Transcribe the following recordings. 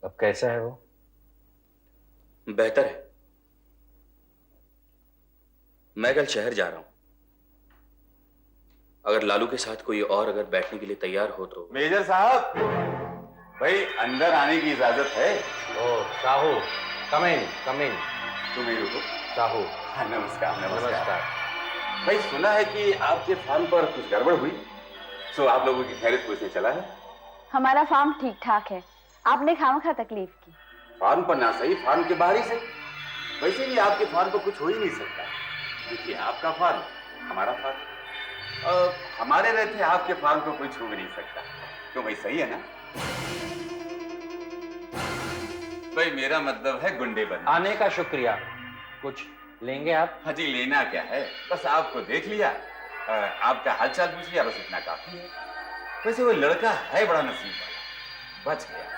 अब कैसा है वो? बेहतर है। मैं कल शहर जा रहा हूं। अगर लालू के साथ कोई और अगर बैठने के लिए तैयार हो तो। मेजर साहब, भाई अंदर आने की इजाजत है? ओ साहू, कम इन कम इन। तुम ही रुको। साहू हाँ, नमस्कार नमस्कार। नमस्कार। भाई सुना है कि आपके फार्म पर कुछ गड़बड़ हुई, सो आप लोगों की खैरियत पूछने चला है। हमारा फार्म ठीक ठाक है, आपने खामखा तकलीफ की। फार्म पर ना सही, फार्म के बाहर ही सही। वैसे भी आपके फार्म पर कुछ हो ही नहीं सकता। देखिए, आपका फार्म हमारा फार्म, हमारे रहते आपके फार्म को कोई छू भी नहीं सकता। क्यों भाई, सही है ना? भाई मेरा मतलब है गुंडे बनना। आने का शुक्रिया। कुछ लेंगे आप? हाँ जी, लेना क्या है, बस आपको देख लिया, आपका हालचाल पूछ लिया, बस इतना काफी है। वैसे वो लड़का है बड़ा नसीब वाला, बच गया।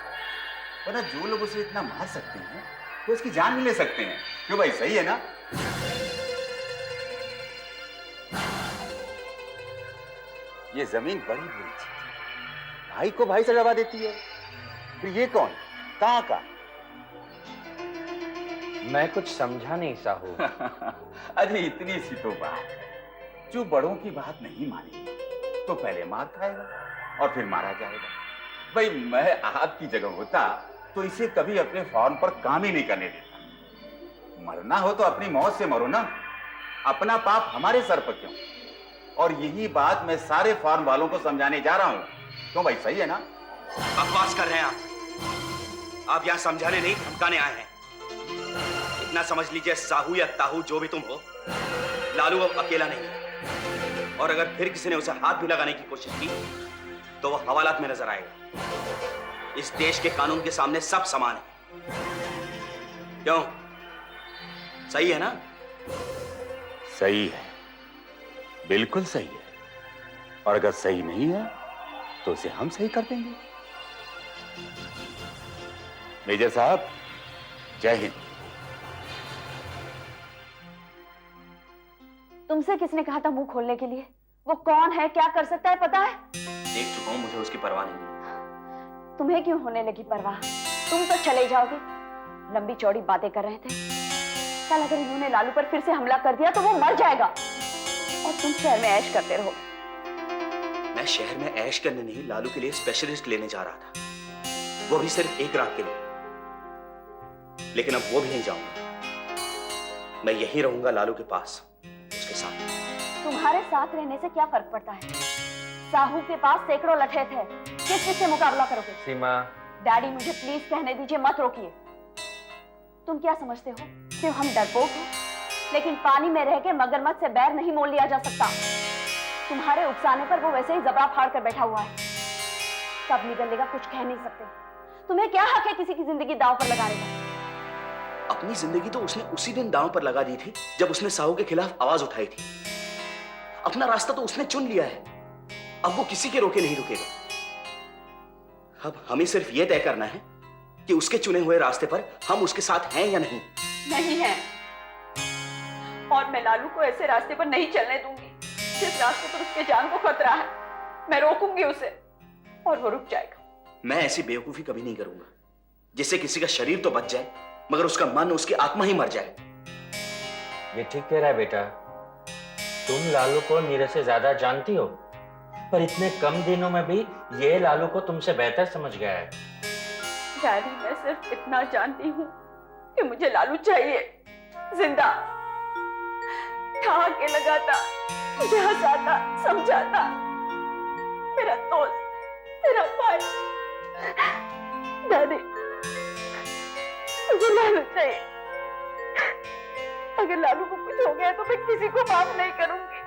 वरना जो लोग उसे इतना मार सकते हैं वो उसकी जान भी ले सकते हैं। क्यों भाई, सही है ना? ये जमीन बड़ी बुरी चीज है, भाई को भाई से लड़वा देती है। फिर ये कौन, कहां का? मैं कुछ समझा नहीं साहू। अरे इतनी सी तो बात, जो बड़ों की बात नहीं मानेगा तो पहले मार खाएगा और फिर मारा जाएगा। भाई मैं आपकी जगह होता तो इसे कभी अपने फार्म पर काम ही नहीं करने देता। मरना हो तो अपनी मौत से मरो ना, अपना पाप हमारे सर पर क्यों? और यही बात मैं सारे फार्म वालों को समझाने जा रहा हूं। क्यों भाई, सही है ना? बकवास कर रहे हैं आप यहां समझाने नहीं धमकाने आए हैं। इतना समझ लीजिए, साहू या ताहू जो भी तुम हो, लालू अब अकेला नहीं है। और अगर फिर किसी ने उसे हाथ भी लगाने की कोशिश की तो वो हवालात में नजर आएगा। इस देश के कानून के सामने सब समान है। क्यों, सही है ना? सही है, बिल्कुल सही है। और अगर सही नहीं है तो उसे हम सही कर देंगे। मेजर साहब, जय हिंद। तुमसे किसने कहा था मुंह खोलने के लिए? वो कौन है, क्या कर सकता है, पता है? देख चुका हूं, मुझे उसकी परवाह नहीं है। तुम्हें क्यों होने लगी परवाह? तुम तो चले जाओगे। लंबी चौड़ी बातें कर रहे थे। कल अगर इन्होंने लालू पर फिर से हमला कर दिया तो वो मर जाएगा और तुम शहर में ऐश करते रहोगे। मैं शहर में ऐश करने नहीं, लालू के लिए स्पेशलिस्ट लेने जा रहा था, वो भी सिर्फ एक रात के लिए। लेकिन अब वो भी नहीं जाऊंगा। मैं यहीं रहूंगा लालू के पास, उसके साथ। तुम्हारे साथ रहने से क्या फर्क पड़ता है? साहू के पास सैकड़ों लठे थे, किससे मुकाबला करोगे? सीमा, डैडी मुझे प्लीज कहने दीजिए, मत रोकिए। तुम क्या समझते हो कि हम डरपोक हैं? लेकिन पानी में रह के मगरमच्छ से बैर नहीं मोल लिया जा सकता। तुम्हारे उकसाने पर वो वैसे ही जबड़ा फाड़ कर बैठा हुआ है। कब निकल लेगा कुछ कह नहीं सकते। तुम्हें क्या हक है किसी की जिंदगी दांव पर लगाने का? अपनी जिंदगी तो उसने उसी दिन दांव पर लगा दी थी जब उसने साहू के खिलाफ आवाज उठाई थी। अपना रास्ता तो उसने चुन लिया है, अब वो किसी के रोके नहीं रुकेगा। अब हमें सिर्फ यह तय करना है कि उसके चुने हुए रास्ते पर हम उसके साथ हैं या नहीं। नहीं है, और मैं लालू को ऐसे रास्ते पर नहीं चलने दूंगी जिस रास्ते पर उसके जान को खतरा है। मैं रोकूंगी उसे और वो रुक जाएगा। मैं ऐसी बेवकूफी कभी नहीं करूंगा जिससे किसी का शरीर तो बच जाए मगर उसका मन, उसकी आत्मा ही मर जाए। ये ठीक कह रहा है बेटा। तुम लालू को नीरज से ज्यादा जानती हो, पर इतने कम दिनों में भी ये लालू को तुमसे बेहतर समझ गया है। डैडी, मैं सिर्फ इतना जानती हूँ कि मुझे लालू चाहिए, जिंदा, ठा के लगाता, मुझे हंसाता, समझाता, मेरा दोस्त, मेरा भाई। डैडी, मुझे लालू चाहिए। अगर लालू को कुछ हो गया तो मैं किसी को माफ नहीं करूंगी।